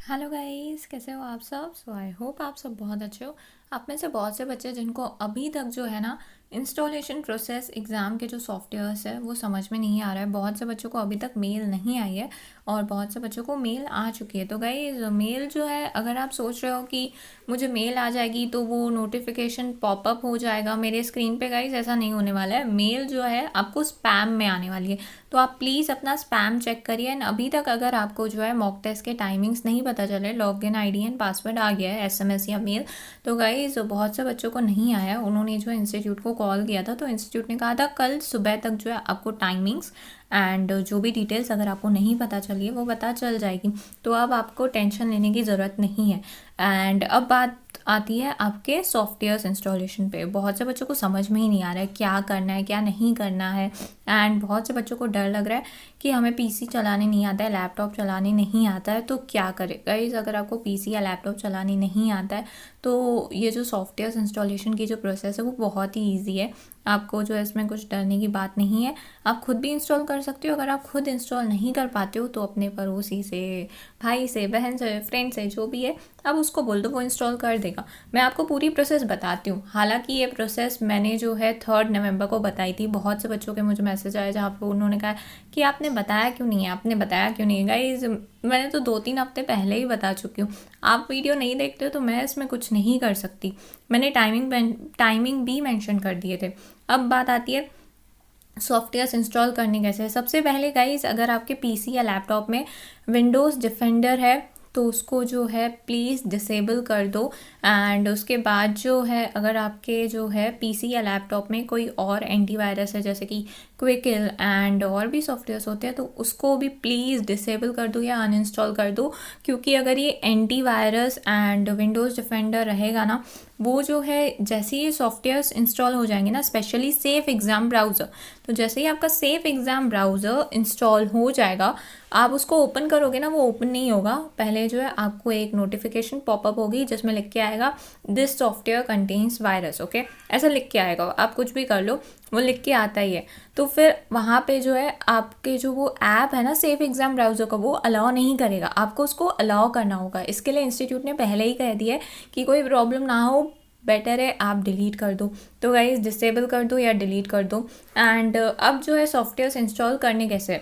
Hello guys, कैसे हो आप सब। आई होप आप सब बहुत अच्छे हो। आप में से बहुत से बच्चे जिनको अभी तक जो है ना इंस्टॉलेशन प्रोसेस एग्ज़ाम के जो सॉफ्टवेयर्स है वो समझ में नहीं आ रहा है। बहुत से बच्चों को अभी तक मेल नहीं आई है और बहुत से बच्चों को मेल आ चुकी है। तो गाइस, मेल जो है, अगर आप सोच रहे हो कि मुझे मेल आ जाएगी तो वो नोटिफिकेशन पॉपअप हो जाएगा मेरे स्क्रीन पे, गाइस ऐसा नहीं होने वाला है। मेल जो है आपको स्पैम में आने वाली है, तो आप प्लीज़ अपना स्पैम चेक करिए। एंड अभी तक अगर आपको जो है मॉक टेस्ट के टाइमिंग्स नहीं पता चले, लॉगिन आईडी एंड पासवर्ड आ गया है एसएमएस या मेल, तो गाइस बहुत से बच्चों को नहीं आया। उन्होंने जो इंस्टीट्यूट को कॉल किया था तो इंस्टीट्यूट ने कहा था कल सुबह तक जो है आपको टाइमिंग्स एंड जो भी डिटेल्स अगर आपको नहीं पता चली है वो पता चल जाएगी। तो अब आपको टेंशन लेने की ज़रूरत नहीं है। एंड अब बात आती है आपके सॉफ्टवेयर्स इंस्टॉलेशन पे। बहुत से बच्चों को समझ में ही नहीं आ रहा है क्या करना है क्या नहीं करना है। एंड बहुत से बच्चों को डर लग रहा है कि हमें पीसी चलाने नहीं आता है, लैपटॉप चलाने नहीं आता है, तो क्या करें। गाइस, अगर आपको पीसी या लैपटॉप चलाने नहीं आता है तो ये जो सॉफ्टवेयर इंस्टॉलेशन की जो प्रोसेस है वो बहुत ही ईजी है। आपको जो है इसमें कुछ डरने की बात नहीं है। आप खुद भी इंस्टॉल कर सकते हो। अगर आप खुद इंस्टॉल नहीं कर पाते हो तो अपने पड़ोसी से, भाई से, बहन से, फ्रेंड से, जो भी है आप उसको बोल दो, वो इंस्टॉल कर देगा। मैं आपको पूरी प्रोसेस बताती हूँ। हालांकि ये प्रोसेस मैंने जो है 3 नवंबर को बताई थी। बहुत से बच्चों के मुझे मैसेज आए जहाँ पर उन्होंने कहा कि आपने बताया क्यों नहीं है, आपने बताया क्यों नहीं है। गाइज, मैंने तो 2-3 हफ्ते पहले ही बता चुकी हूँ। आप वीडियो नहीं देखते हो तो मैं इसमें कुछ नहीं कर सकती। मैंने टाइमिंग भी मेंशन कर दिए थे। अब बात आती है सॉफ्टवेयर इंस्टॉल करने कैसे। सबसे पहले गाइज, अगर आपके पीसी या लैपटॉप में विंडोज़ डिफेंडर है तो उसको जो है प्लीज़ डिसेबल कर दो। एंड उसके बाद जो है, अगर आपके जो है पीसी या लैपटॉप में कोई और एंटीवायरस है जैसे कि क्विकिल एंड और भी सॉफ्टवेयर्स होते हैं तो उसको भी प्लीज़ डिसेबल कर दो या अनइंस्टॉल कर दो। क्योंकि अगर ये एंटीवायरस एंड विंडोज़ डिफेंडर रहेगा ना, वो जो है जैसे ही सॉफ्टवेयर्स इंस्टॉल हो जाएंगे ना, स्पेशली सेफ एग्ज़ाम ब्राउज़र, तो जैसे ही आपका सेफ एग्ज़ाम ब्राउज़र इंस्टॉल हो जाएगा, आप उसको ओपन करोगे ना, वो ओपन नहीं होगा। पहले जो है आपको एक नोटिफिकेशन पॉपअप होगी जिसमें लिख के आएगा this software contains virus, okay, ऐसा लिख के आएगा। आप कुछ भी कर लो, वो लिख के आता ही है। तो फिर वहाँ पे जो है आपके जो वो ऐप है ना सेफ एग्ज़ाम ब्राउज़र का, वो अलाउ नहीं करेगा। आपको उसको अलाउ करना होगा। इसके लिए इंस्टीट्यूट ने पहले ही कह दिया है कि कोई प्रॉब्लम ना हो, बेटर है आप डिलीट कर दो। तो गाइस, डिसेबल कर दो या डिलीट कर दो। एंड अब जो है सॉफ्टवेयर इंस्टॉल करने कैसे।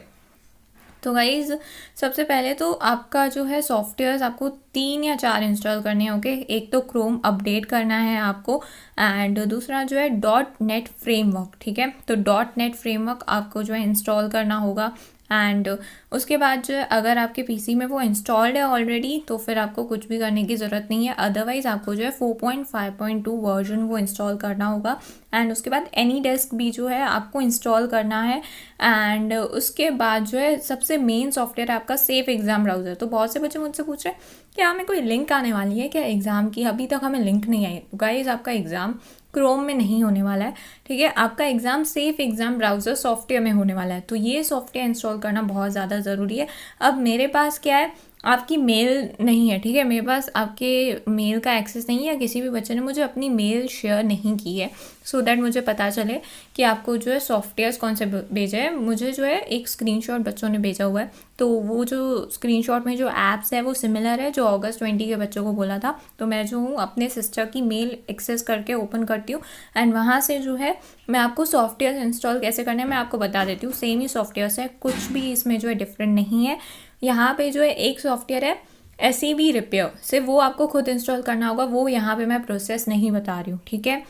तो गाइज़, सबसे पहले तो आपका जो है सॉफ्टवेयर्स आपको 3 या 4 इंस्टॉल करने हैं, ओके। एक तो क्रोम अपडेट करना है आपको एंड दूसरा जो है डॉट नेट फ्रेमवर्क, ठीक है। तो डॉट नेट फ्रेमवर्क आपको जो है इंस्टॉल करना होगा। एंड उसके बाद जो है अगर आपके पीसी में वो इंस्टॉल्ड है ऑलरेडी तो फिर आपको कुछ भी करने की ज़रूरत नहीं है। अदरवाइज़ आपको जो है 4.5.2 वर्जन वो इंस्टॉल करना होगा। एंड उसके बाद एनी डेस्क भी जो है आपको इंस्टॉल करना है। एंड उसके बाद जो है सबसे मेन सॉफ्टवेयर है आपका सेफ एग्ज़ाम ब्राउज़र। तो बहुत से बच्चे मुझसे पूछ रहे हैं कि हमें कोई लिंक आने वाली है क्या एग्ज़ाम की। अभी तक हमें लिंक नहीं आई। गाइस, आपका एग्ज़ाम क्रोम में नहीं होने वाला है, ठीक है। आपका exam safe exam browser software में होने वाला है। तो ये सॉफ्टवेयर इंस्टॉल करना बहुत ज़्यादा ज़रूरी है। अब मेरे पास क्या है, आपकी मेल नहीं है, ठीक है। मेरे पास आपके मेल का एक्सेस नहीं है। किसी भी बच्चे ने मुझे अपनी मेल शेयर नहीं की है सो दैट मुझे पता चले कि आपको जो है सॉफ्टवेयर्स कौन से भेजे हैं। मुझे जो है एक स्क्रीनशॉट बच्चों ने भेजा हुआ है, तो वो जो स्क्रीनशॉट में जो ऐप्स है वो सिमिलर है जो अगस्त 20 के बच्चों को बोला था। तो मैं जो हूँ अपने सिस्टर की मेल एक्सेस करके ओपन करती हूँ एंड वहाँ से जो है मैं आपको सॉफ्टवेयर इंस्टॉल कैसे करना है मैं आपको बता देती हूँ। सेम ही सॉफ्टवेयर्स है, कुछ भी इसमें जो है डिफरेंट नहीं है। यहाँ पे जो है एक सॉफ्टवेयर है SEB रिपेयर, सिर्फ वो आपको खुद इंस्टॉल करना होगा। वो यहाँ पे मैं प्रोसेस नहीं बता रही हूँ, ठीक है।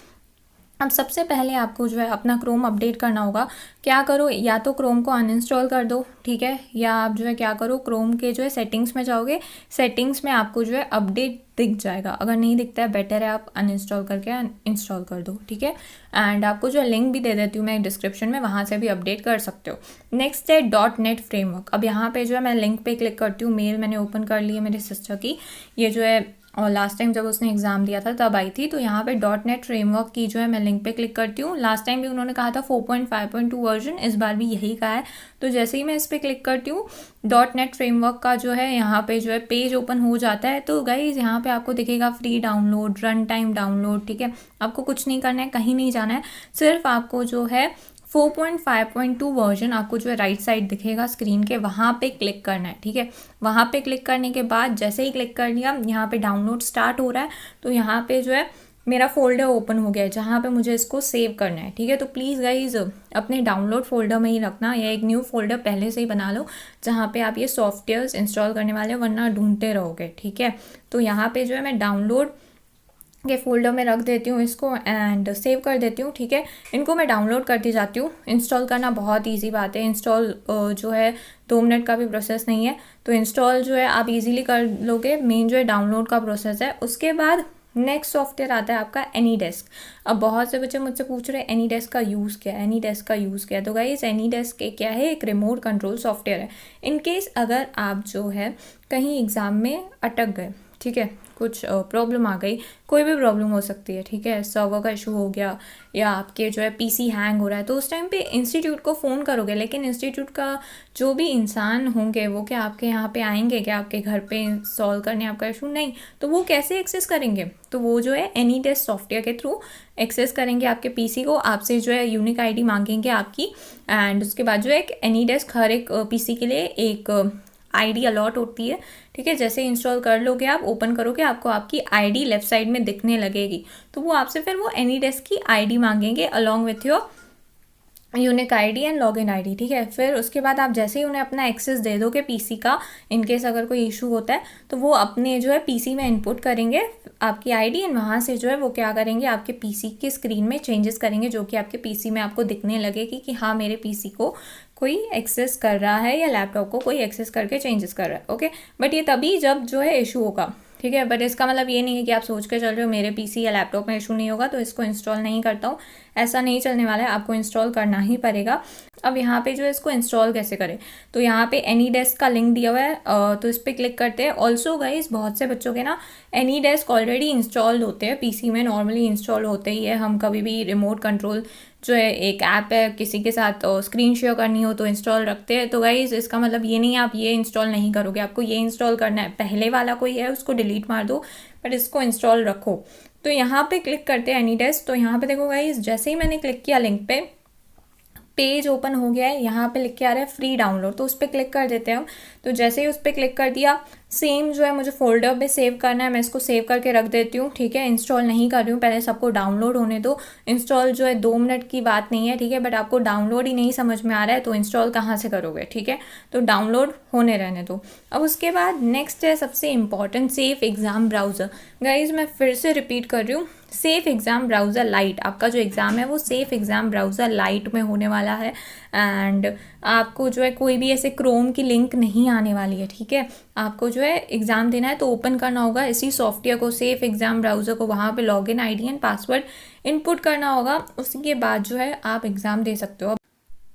अब सबसे पहले आपको जो है अपना क्रोम अपडेट करना होगा। क्या करो, या तो क्रोम को अनइंस्टॉल कर दो, ठीक है, या आप जो है क्या करो, क्रोम के जो है सेटिंग्स में जाओगे, सेटिंग्स में आपको जो है अपडेट दिख जाएगा। अगर नहीं दिखता है, बेटर है आप अनइंस्टॉल करके इंस्टॉल कर दो, ठीक है। एंड आपको जो है लिंक भी दे देती हूँ मैं डिस्क्रिप्शन में, वहाँ से भी अपडेट कर सकते हो। नेक्स्ट है डॉट नेट फ्रेमवर्क। अब यहाँ पे जो है मैं लिंक पे क्लिक करती हूँ। मेल मैंने ओपन कर ली है मेरी सिस्टर की, ये जो है और लास्ट टाइम जब उसने एग्ज़ाम दिया था तब आई थी। तो यहाँ पे डॉट नेट फ्रेमवर्क की जो है मैं लिंक पे क्लिक करती हूँ। लास्ट टाइम भी उन्होंने कहा था 4.5.2 वर्जन, इस बार भी यही कहा है। तो जैसे ही मैं इस पर क्लिक करती हूँ, डॉट नेट फ्रेमवर्क का जो है यहाँ पे जो है पेज ओपन हो जाता है। तो गाइज, यहाँ पे आपको दिखेगा free download, run time download, ठीक है। आपको कुछ नहीं करना है, कहीं नहीं जाना है, सिर्फ आपको जो है 4.5.2 वर्जन आपको जो है राइट साइड दिखेगा स्क्रीन के, वहाँ पे क्लिक करना है। ठीक है, वहाँ पे क्लिक करने के बाद जैसे ही क्लिक कर लिया, यहाँ पे डाउनलोड स्टार्ट हो रहा है, तो यहाँ पे जो है मेरा फोल्डर ओपन हो गया है जहाँ पे मुझे इसको सेव करना है। ठीक है, तो प्लीज़ गाइज अपने डाउनलोड फोल्डर में ही रखना, या एक न्यू फोल्डर पहले से ही बना लो जहाँ पे आप ये सॉफ्टवेयर्स इंस्टॉल करने वाले हो, वरना ढूंढते रहोगे। ठीक है, तो यहाँ पे जो है मैं डाउनलोड के फोल्डर में रख देती हूँ इसको एंड सेव कर देती हूँ। ठीक है, इनको मैं डाउनलोड करती जाती हूँ। इंस्टॉल करना बहुत इजी बात है, इंस्टॉल जो है 2 मिनट का भी प्रोसेस नहीं है, तो इंस्टॉल जो है आप इजीली कर लोगे। मेन जो है डाउनलोड का प्रोसेस है। उसके बाद नेक्स्ट सॉफ्टवेयर आता है आपका एनीडेस्क। अब बहुत से बच्चे मुझसे पूछ रहे हैं एनीडेस्क का यूज़ क्या है, एनीडेस्क का यूज़ क्या है। तो गाइस एनीडेस्क क्या है, एक रिमोट कंट्रोल सॉफ्टवेयर है। इन केस अगर आप जो है कहीं एग्ज़ाम में अटक गए, ठीक है, कुछ प्रॉब्लम आ गई, कोई भी प्रॉब्लम हो सकती है, ठीक है, सर्वर का इशू हो गया या आपके जो है पीसी हैंग हो रहा है, तो उस टाइम पे इंस्टीट्यूट को फ़ोन करोगे, लेकिन इंस्टीट्यूट का जो भी इंसान होंगे वो क्या आपके यहाँ पे आएंगे क्या आपके घर पे सॉल्व करने आपका इशू? नहीं। तो वो कैसे एक्सेस करेंगे? तो वो जो है एनीडेस्क सॉफ्टवेयर के थ्रू एक्सेस करेंगे आपके पीसी को। आपसे जो है यूनिक आईडी मांगेंगे आपकी, एंड उसके बाद जो है एक एनीडेस्क हर एक पीसी के लिए एक आईडी अलॉट होती है। ठीक है, जैसे इंस्टॉल कर लोगे आप, ओपन करोगे, आपको आपकी आईडी लेफ्ट साइड में दिखने लगेगी। तो वो आपसे फिर वो एनीडेस्क की आईडी मांगेंगे along with your unique ID and login ID. ठीक है, फिर उसके बाद आप जैसे ही उन्हें अपना एक्सेस दे दोगे पीसी का, इनकेस अगर कोई इशू होता है, तो वो अपने जो है पीसी में इनपुट करेंगे आपकी आईडी एंड वहाँ से जो है वो क्या करेंगे, आपके पीसी की स्क्रीन में चेंजेस करेंगे, जो कि आपके पीसी में आपको दिखने लगेगी कि हाँ मेरे पीसी को कोई एक्सेस कर रहा है या लैपटॉप को कोई एक्सेस करके चेंजेस कर रहा है। ओके, बट ये तभी जब जो है इशू होगा। ठीक है, बट इसका मतलब ये नहीं है कि आप सोच के चल रहे हो मेरे पीसी या लैपटॉप में इशू नहीं होगा तो इसको इंस्टॉल नहीं करता हूँ, ऐसा नहीं चलने वाला है, आपको इंस्टॉल करना ही पड़ेगा। अब यहाँ पे जो है इसको इंस्टॉल कैसे करें, तो यहाँ पे एनीडेस्क का लिंक दिया हुआ है, तो इस पर क्लिक करते हैं। ऑल्सो गाइस बहुत से बच्चों के ना एनीडेस्क ऑलरेडी इंस्टॉल्ड होते हैं पीसी में, नॉर्मली इंस्टॉल होते ही है। हम कभी भी रिमोट कंट्रोल जो है एक ऐप है किसी के साथ स्क्रीन शेयर करनी हो तो इंस्टॉल रखते हैं। तो गाइज इसका मतलब ये नहीं है आप ये इंस्टॉल नहीं करोगे, आपको ये इंस्टॉल करना है। पहले वाला कोई है उसको डिलीट मार दो, बट इसको इंस्टॉल रखो। तो यहाँ पे क्लिक करते हैं एनीडेस्क। तो यहाँ पे देखो गाइज, जैसे ही मैंने क्लिक किया लिंक पे, पेज ओपन हो गया है, यहाँ पे लिख के आ रहा है फ्री डाउनलोड, तो उस पर क्लिक कर देते हैं हम। तो जैसे ही उस पर क्लिक कर दिया, सेम जो है मुझे फोल्डर पे सेव करना है, मैं इसको सेव करके रख देती हूँ। ठीक है, इंस्टॉल नहीं कर रही हूँ, पहले सबको डाउनलोड होने दो। इंस्टॉल जो है 2 मिनट की बात नहीं है, ठीक है, बट आपको डाउनलोड ही नहीं समझ में आ रहा है तो इंस्टॉल कहाँ से करोगे? ठीक है, तो डाउनलोड होने रहने दो। अब उसके बाद नेक्स्ट है सबसे important, safe exam browser. Guys मैं फिर से रिपीट कर रही हूँ, सेफ एग्ज़ाम ब्राउज़र लाइट। आपका जो एग्ज़ाम है वो सेफ एग्ज़ाम ब्राउज़र लाइट में होने वाला है, एंड आपको जो है कोई भी ऐसे क्रोम की लिंक नहीं आने वाली है। ठीक है, आपको जो है एग्ज़ाम देना है तो ओपन करना होगा इसी सॉफ्टवेयर को, सेफ एग्ज़ाम ब्राउज़र को, वहाँ पे login ID and password input करना होगा। उसके बाद जो है आप एग्ज़ाम दे सकते हो।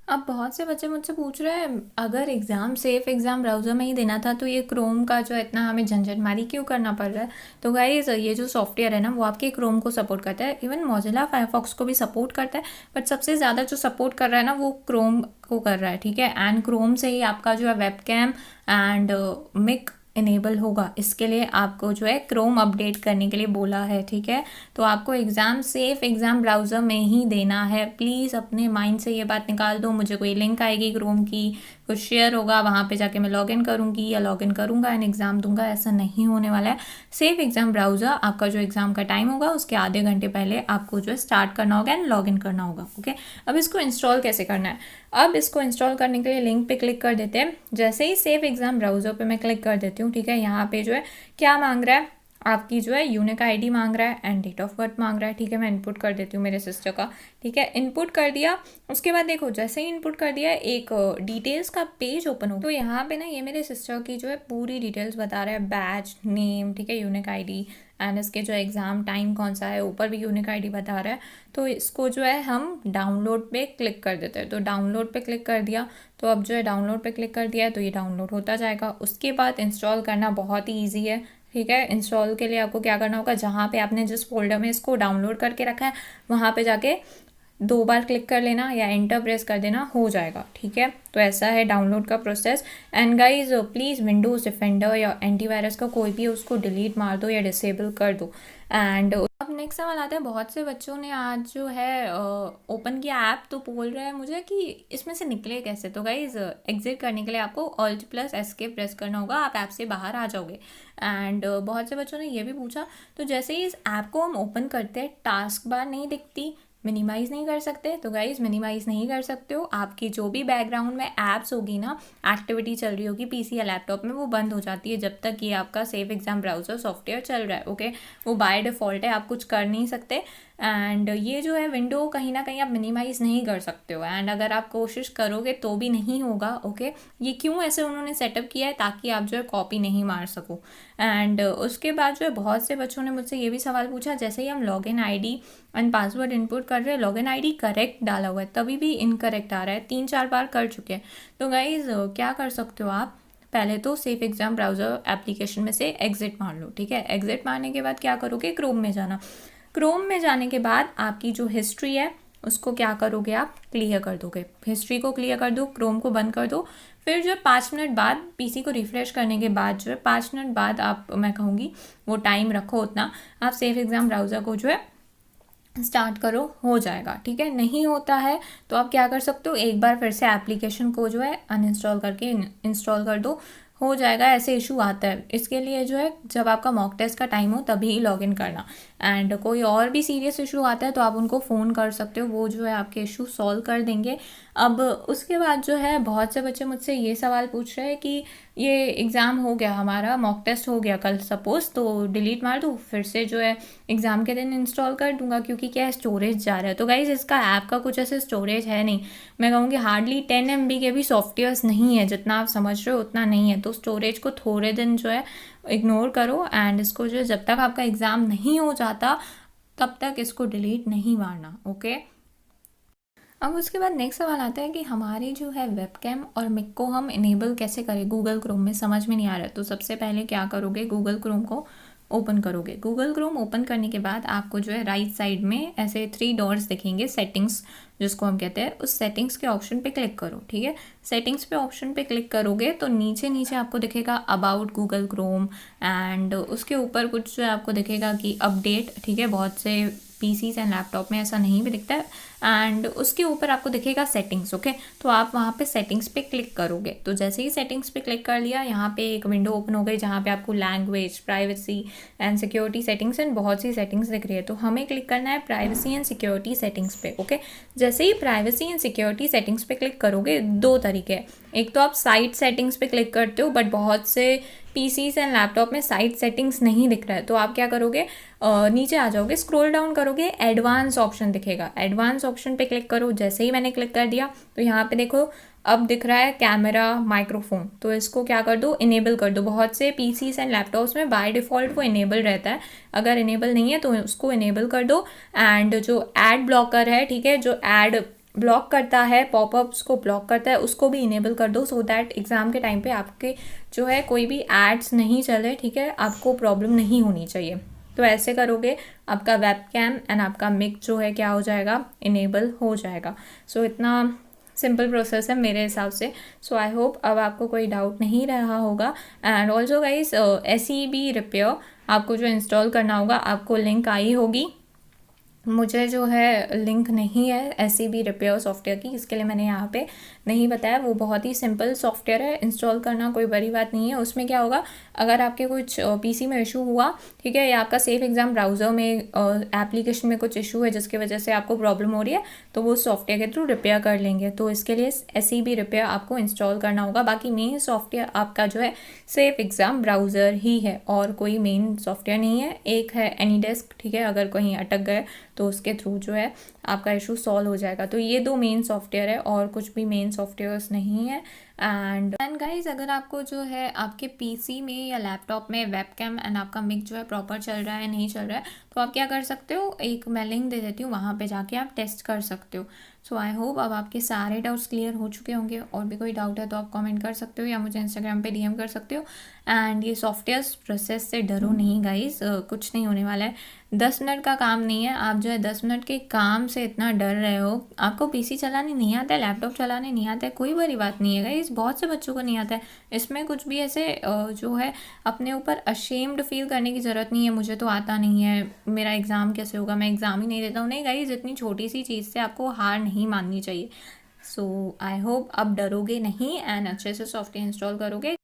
अब बहुत से बच्चे मुझसे पूछ रहे हैं अगर एग्ज़ाम सेफ एग्ज़ाम ब्राउज़र में ही देना था तो ये क्रोम का जो इतना हमें झंझटमारी क्यों करना पड़ रहा है? तो गाइस ये जो सॉफ्टवेयर है ना वो आपके क्रोम को सपोर्ट करता है, इवन मोजिला फायरफॉक्स को भी सपोर्ट करता है, बट सबसे ज़्यादा जो सपोर्ट कर रहा है ना वो क्रोम को कर रहा है। ठीक है, एंड क्रोम से ही आपका जो है वेबकैम एंड मिक इनेबल होगा। इसके लिए आपको जो है क्रोम अपडेट करने के लिए बोला है। ठीक है, तो आपको एग्ज़ाम सेफ एग्ज़ाम ब्राउज़र में ही देना है। प्लीज़ अपने माइंड से ये बात निकाल दो, मुझे कोई लिंक आएगी क्रोम की, कुछ शेयर होगा, वहाँ पे जाके मैं लॉगिन करूँगी या लॉगिन करूँगा एंड एग्ज़ाम दूंगा, ऐसा नहीं होने वाला है। सेफ एग्ज़ाम ब्राउज़र आपका जो एग्ज़ाम का टाइम होगा उसके आधे घंटे पहले आपको जो है स्टार्ट करना होगा एंड लॉगिन करना होगा। ओके, अब इसको इंस्टॉल कैसे करना है? अब इसको इंस्टॉल करने के लिए लिंक पे क्लिक कर देते हैं। जैसे ही सेफ एग्ज़ाम ब्राउज़र पे मैं क्लिक कर देती हूँ, ठीक है, यहाँ पे जो है क्या मांग रहा है, आपकी जो है यूनिक आईडी मांग रहा है एंड डेट ऑफ बर्थ मांग रहा है। ठीक है, मैं इनपुट कर देती हूँ मेरे सिस्टर का। ठीक है, इनपुट कर दिया। उसके बाद देखो जैसे ही इनपुट कर दिया एक डिटेल्स का पेज ओपन हो, तो यहाँ पे ना ये मेरे सिस्टर की जो है पूरी डिटेल्स बता रहा है, बैच नेम, ठीक है, यूनिक आईडी एंड इसके जो एग्ज़ाम टाइम कौन सा है, ऊपर भी यूनिक आईडी बता रहा है। तो इसको जो है हम डाउनलोड पे क्लिक कर देते हैं। तो डाउनलोड पे क्लिक कर दिया, तो अब जो है डाउनलोड पे क्लिक कर दिया है तो ये डाउनलोड होता जाएगा। उसके बाद इंस्टॉल करना बहुत ही ईजी है। ठीक है, इंस्टॉल के लिए आपको क्या करना होगा, जहाँ पे आपने जिस फोल्डर में इसको डाउनलोड करके रखा है वहाँ पे जाके 2 बार क्लिक कर लेना या एंटर प्रेस कर देना, हो जाएगा, ठीक है। तो ऐसा है डाउनलोड का process. And guys please Windows defender या एंटीवायरस का कोई भी उसको डिलीट मार दो या डिसेबल कर दो। एंड अब नेक्स्ट सवाल आता है, बहुत से बच्चों ने आज जो है ओपन किया ऐप, तो बोल रहे हैं मुझे कि इसमें से निकले कैसे। तो गाइज एग्जिट करने के लिए आपको Alt+Escape प्रेस करना होगा, आप ऐप से बाहर आ जाओगे। एंड बहुत से बच्चों ने ये भी पूछा, तो जैसे ही इस ऐप को हम ओपन करते हैं टास्क बार नहीं दिखती, मिनिमाइज़ नहीं कर सकते। तो गाइज़ मिनिमाइज़ नहीं कर सकते हो, आपकी जो भी बैकग्राउंड में ऐप्स होगी ना, एक्टिविटी चल रही होगी पीसी या लैपटॉप में, वो बंद हो जाती है जब तक ये आपका सेफ एग्ज़ाम ब्राउज़र सॉफ्टवेयर चल रहा है, ओके। वो बाय डिफ़ॉल्ट है, आप कुछ कर नहीं सकते। एंड ये जो है विंडो कहीं ना कहीं आप मिनिमाइज़ नहीं कर सकते हो, एंड अगर आप कोशिश करोगे तो भी नहीं होगा, ओके। ये क्यों ऐसे उन्होंने सेटअप किया है, ताकि आप जो है कॉपी नहीं मार सको। एंड उसके बाद जो है बहुत से बच्चों ने मुझसे ये भी सवाल पूछा, जैसे ही हम login ID and password input कर रहे हैं, लॉगिन आईडी करेक्ट डाला हुआ है तभी भी इनकरेक्ट आ रहा है, 3-4 बार कर चुके हैं। तो गाइज क्या कर सकते हो आप, पहले तो सेफ एग्ज़ाम ब्राउज़र एप्लीकेशन में से एग्जिट मार लो, ठीक है। एग्जिट मारने के बाद क्या करोगे, क्रोम में जाना। क्रोम में जाने के बाद आपकी जो हिस्ट्री है उसको क्या करोगे, आप क्लियर कर दोगे। हिस्ट्री को क्लियर कर दो, क्रोम को बंद कर दो। फिर जो है 5 मिनट बाद पीसी को रिफ़्रेश करने के बाद जो है 5 मिनट बाद आप, मैं कहूँगी वो टाइम रखो उतना, आप सेफ एग्ज़ाम ब्राउज़र को जो है स्टार्ट करो, हो जाएगा, ठीक है। नहीं होता है तो आप क्या कर सकते हो, एक बार फिर से एप्लीकेशन को जो है अनइंस्टॉल करके इंस्टॉल कर दो, हो जाएगा। ऐसे इशू आता है, इसके लिए जो है जब आपका मॉक टेस्ट का टाइम हो तभी लॉगिन करना। एंड कोई और भी सीरियस इशू आता है तो आप उनको फ़ोन कर सकते हो, वो जो है आपके इशू सॉल्व कर देंगे। अब उसके बाद जो है बहुत से बच्चे मुझसे ये सवाल पूछ रहे हैं कि ये एग्ज़ाम हो गया, हमारा मॉक टेस्ट हो गया कल सपोज़, तो डिलीट मार दूँ, फिर से जो है एग्ज़ाम के दिन इंस्टॉल कर दूंगा, क्योंकि क्या है स्टोरेज जा रहा है। तो गाइज़ इसका ऐप का कुछ ऐसे स्टोरेज है नहीं, मैं कहूँगी हार्डली 10 MB के भी सॉफ्टवेयर्स नहीं है, जितना आप समझ रहे हो उतना नहीं है। तो स्टोरेज को थोड़े दिन जो है इग्नोर करो, एंड इसको जो है जब तक आपका एग्ज़ाम नहीं हो जाता तब तक इसको डिलीट नहीं मारना, ओके। अब उसके बाद नेक्स्ट सवाल आता है कि हमारी जो है वेबकैम और मिक को हम इनेबल कैसे करें गूगल क्रोम में, समझ में नहीं आ रहा है। तो सबसे पहले क्या करोगे, गूगल क्रोम को ओपन करोगे। गूगल क्रोम ओपन करने के बाद आपको जो है राइट साइड में ऐसे 3 डॉट्स दिखेंगे, सेटिंग्स जिसको हम कहते हैं, उस सेटिंग्स के ऑप्शन पे क्लिक करो, ठीक है। सेटिंग्स पे ऑप्शन पे क्लिक करोगे तो नीचे नीचे आपको दिखेगा अबाउट गूगल क्रोम, एंड उसके ऊपर कुछ जो है आपको दिखेगा कि अपडेट, ठीक है। बहुत से पीसीज एंड लैपटॉप में ऐसा नहीं भी दिखता है। एंड उसके ऊपर आपको दिखेगा सेटिंग्स, ओके। तो आप वहाँ पे सेटिंग्स पे क्लिक करोगे, तो जैसे ही सेटिंग्स पे क्लिक कर लिया, यहाँ पे एक विंडो ओपन हो गई जहाँ पे आपको language, privacy and security settings and बहुत सी सेटिंग्स दिख रही है। तो हमें क्लिक करना है प्राइवेसी एंड सिक्योरिटी सेटिंग्स पे, ओके। जैसे ही प्राइवेसी एंड सिक्योरिटी सेटिंग्स पे क्लिक करोगे, 2 तरीके हैं, एक तो आप साइट सेटिंग्स पे क्लिक करते हो, बट बहुत से पीसीज एंड लैपटॉप में साइट सेटिंग्स नहीं दिख रहा है। तो आप क्या करोगे, नीचे आ जाओगे, स्क्रॉल डाउन करोगे, एडवांस ऑप्शन दिखेगा, एडवांस ऑप्शन पे क्लिक करो। जैसे ही मैंने क्लिक कर दिया तो यहाँ पे देखो अब दिख रहा है कैमरा, माइक्रोफोन, तो इसको क्या कर दो, इनेबल कर दो। बहुत से पीसीज एंड लैपटॉप्स में बाय डिफ़ॉल्ट वो इनेबल रहता है, अगर इनेबल नहीं है तो उसको इनेबल कर दो। एंड जो एड ब्लॉकर है, ठीक है, जो एड ब्लॉक करता है, पॉपअप्स को ब्लॉक करता है, उसको भी इनेबल कर दो, सो दैट एग्ज़ाम के टाइम पे आपके जो है कोई भी एड्स नहीं चले, ठीक है, आपको प्रॉब्लम नहीं होनी चाहिए। तो ऐसे करोगे, आपका वेबकैम एंड आपका मिक जो है क्या हो जाएगा, इनेबल हो जाएगा। सो इतना सिंपल प्रोसेस है मेरे हिसाब से। सो आई होप अब आपको कोई डाउट नहीं रहा होगा। And also guys SEB repair आपको जो इंस्टॉल करना होगा, आपको लिंक आई होगी, मुझे जो है लिंक नहीं है SEB रिपेयर सॉफ्टवेयर की, इसके लिए मैंने यहाँ पे नहीं बताया। वो बहुत ही सिंपल सॉफ्टवेयर है, इंस्टॉल करना कोई बड़ी बात नहीं है। उसमें क्या होगा, अगर आपके कुछ पीसी में इशू हुआ, ठीक है, या आपका सेफ एग्ज़ाम ब्राउज़र में एप्लीकेशन में कुछ इशू है जिसकी वजह से आपको प्रॉब्लम हो रही है, तो वो सॉफ्टवेयर के थ्रू रिपेयर कर लेंगे। तो इसके लिए SEB रिपेयर आपको इंस्टॉल करना होगा। बाकी मेन सॉफ्टवेयर आपका जो है सेफ एग्ज़ाम ब्राउज़र ही है, और कोई मेन सॉफ्टवेयर नहीं है। एक है एनीडेस्क, ठीक है, अगर कहीं अटक गए तो उसके थ्रू जो है आपका इशू सॉल्व हो जाएगा। तो ये 2 मेन सॉफ्टवेयर है, और कुछ भी मेन सॉफ्टवेयर्स नहीं है। एंड गाइज, अगर आपको जो है आपके पीसी में या लैपटॉप में वेबकैम एंड आपका मिक जो है प्रॉपर चल रहा है नहीं चल रहा है, तो आप क्या कर सकते हो, एक मैं लिंक दे देती हूँ, वहाँ पे जाके आप टेस्ट कर सकते हो। सो आई होप अब आपके सारे डाउट्स क्लियर हो चुके होंगे। और भी कोई डाउट है तो आप कमेंट कर सकते हो या मुझे इंस्टाग्राम पे डीएम कर सकते हो। एंड ये सॉफ्टवेयर प्रोसेस से डरो नहीं गाइज, कुछ नहीं होने वाला है। 10 मिनट का काम नहीं है। आप जो है 10 मिनट के काम से इतना डर रहे हो, आपको पीसी चलाने नहीं आता है, लैपटॉप चलाने नहीं आता है, कोई बड़ी बात नहीं है गाइज, बहुत से बच्चों को नहीं आता है। इसमें कुछ भी ऐसे जो है अपने ऊपर अशेम्ड फील करने की ज़रूरत नहीं है, मुझे तो आता नहीं है, मेरा एग्ज़ाम कैसे होगा, मैं एग्ज़ाम ही नहीं देता हूँ। नहीं गाइज, इतनी छोटी सी चीज़ से आपको हार नहीं माननी चाहिए। सो आई होप अब डरोगे नहीं एंड अच्छे से सॉफ्टवेयर इंस्टॉल करोगे।